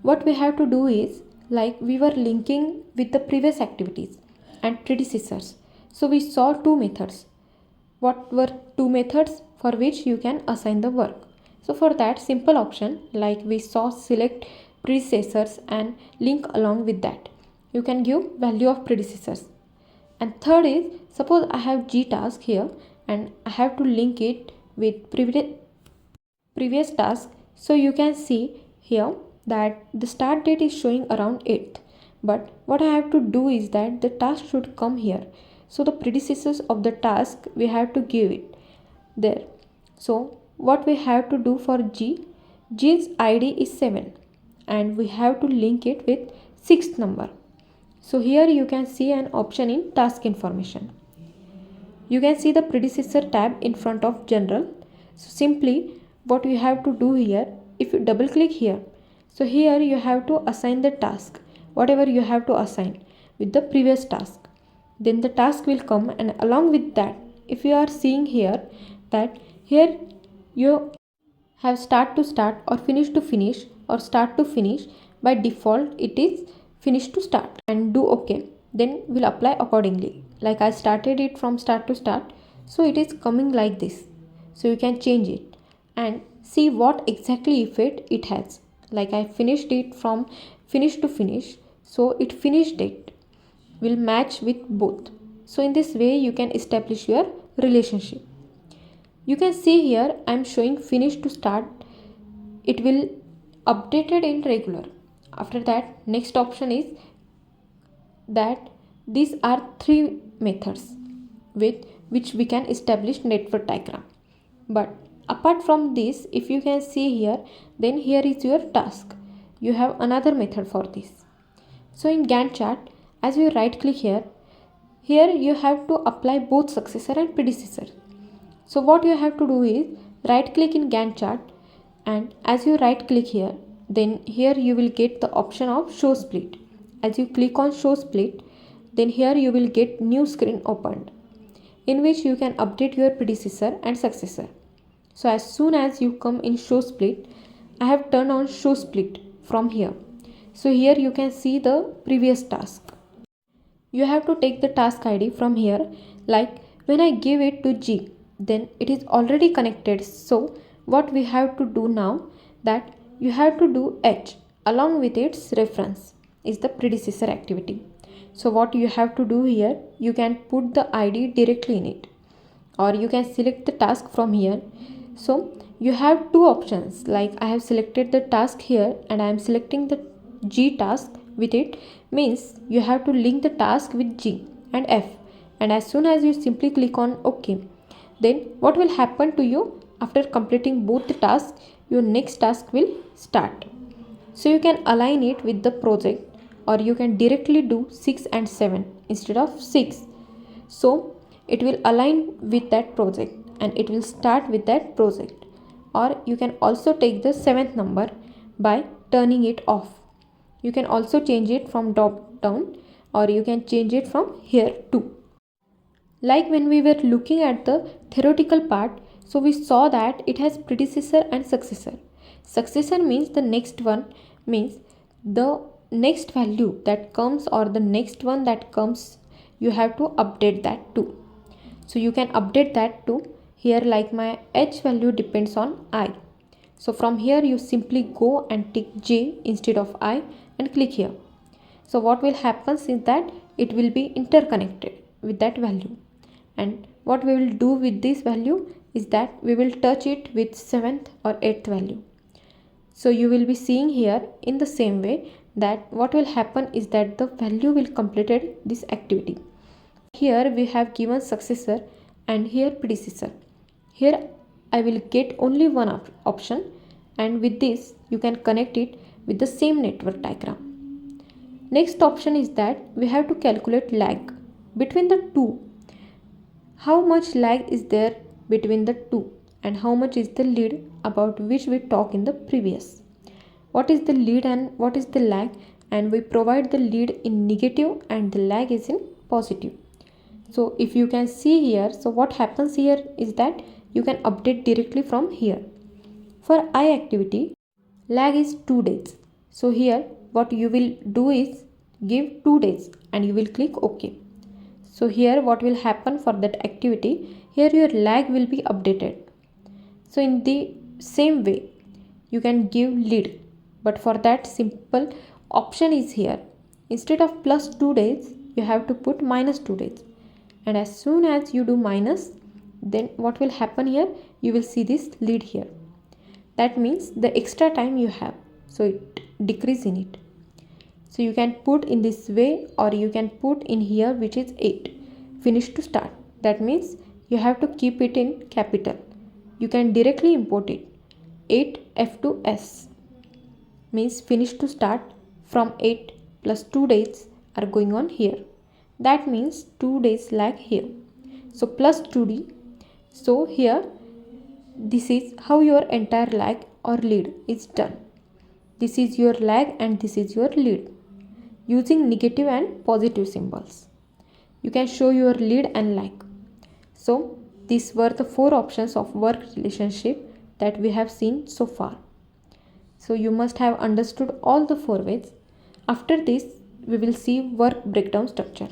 What we have to do is, like we were linking with the previous activities and predecessors. So we saw two methods. What were two methods for which you can assign the work? So for that simple option, like we saw, select predecessors and link along with that. You can give value of predecessors. And third is, suppose I have G task here and I have to link it with previous task. So you can see here that the start date is showing around 8th, but what I have to do is that the task should come here. So the predecessors of the task we have to give it there. So what we have to do for G's ID is 7 and we have to link it with 6th number. So here you can see an option in task information. You can see the predecessor tab in front of general. So simply what you have to do here, if you double click here, so here you have to assign the task, whatever you have to assign with the previous task. Then the task will come, and along with that, if you are seeing here that here you have start to start or finish to finish or start to finish, by default it is finish to start, and do OK, then we'll apply accordingly. Like I started it from start to start, so it is coming like this. So you can change it and see what exactly effect it has. Like I finished it from finish to finish, so it finished it will match with both. So in this way you can establish your relationship. You can see here I am showing finish to start. It will updated in regular. After that, next option is that these are three methods with which we can establish network diagram. But apart from this, if you can see here, then here is your task. You have another method for this. So in Gantt chart, as you right click here you have to apply both successor and predecessor. So what you have to do is right click in Gantt chart, and as you right click here, then here you will get the option of show split. As you click on show split, then here you will get new screen opened in which you can update your predecessor and successor. So as soon as you come in show split, I have turned on show split from here. So here you can see the previous task. You have to take the task ID from here. Like when I give it to G, then it is already connected. So what we have to do now, that you have to do H along with its reference is the predecessor activity. So what you have to do here, you can put the ID directly in it, or you can select the task from here. So you have two options. Like I have selected the task here and I am selecting the G task with it, means you have to link the task with G and F, and as soon as you simply click on OK, then what will happen to you after completing both the tasks, your next task will start. So you can align it with the project, or you can directly do 6 and 7 instead of 6. So it will align with that project and it will start with that project. Or you can also take the 7th number by turning it off. You can also change it from top down, or you can change it from here too. Like when we were looking at the theoretical part, so we saw that it has predecessor and successor. Successor means the next one, means the next value that comes or the next one that comes, you have to update that too. So you can update that too. Here like my H value depends on I. So from here you simply go and tick J instead of I and click here. So what will happen is that it will be interconnected with that value. And what we will do with this value is that we will touch it with 7th or 8th value. So you will be seeing here in the same way that what will happen is that the value will completed this activity. Here we have given successor and here predecessor. Here I will get only one option, and with this you can connect it with the same network diagram. Next option is that we have to calculate lag between the two. How much lag is there between the two, and how much is the lead about which we talked in the previous. What is the lead and what is the lag, and we provide the lead in negative and the lag is in positive. So if you can see here, so what happens here is that you can update directly from here. For I activity, lag is 2 days. So here what you will do is give 2 days and you will click OK. So here what will happen for that activity, here your lag will be updated. So in the same way you can give lead, but for that simple option is here. Instead of plus 2 days you have to put minus 2 days, and as soon as you do minus, then what will happen here, you will see this lead here. That means the extra time you have, so it decrease in it. So you can put in this way, or you can put in here which is 8 finish to start. That means you have to keep it in capital. You can directly import it. 8 F2S means finish to start from 8 plus 2 days are going on here. That means 2 days lag here. So plus 2D. So here this is how your entire lag or lead is done. This is your lag and this is your lead using negative and positive symbols. You can show your lead and lag. So these were the 4 options of work relationship that we have seen so far. So you must have understood all the 4 ways. After this we will see work breakdown structure.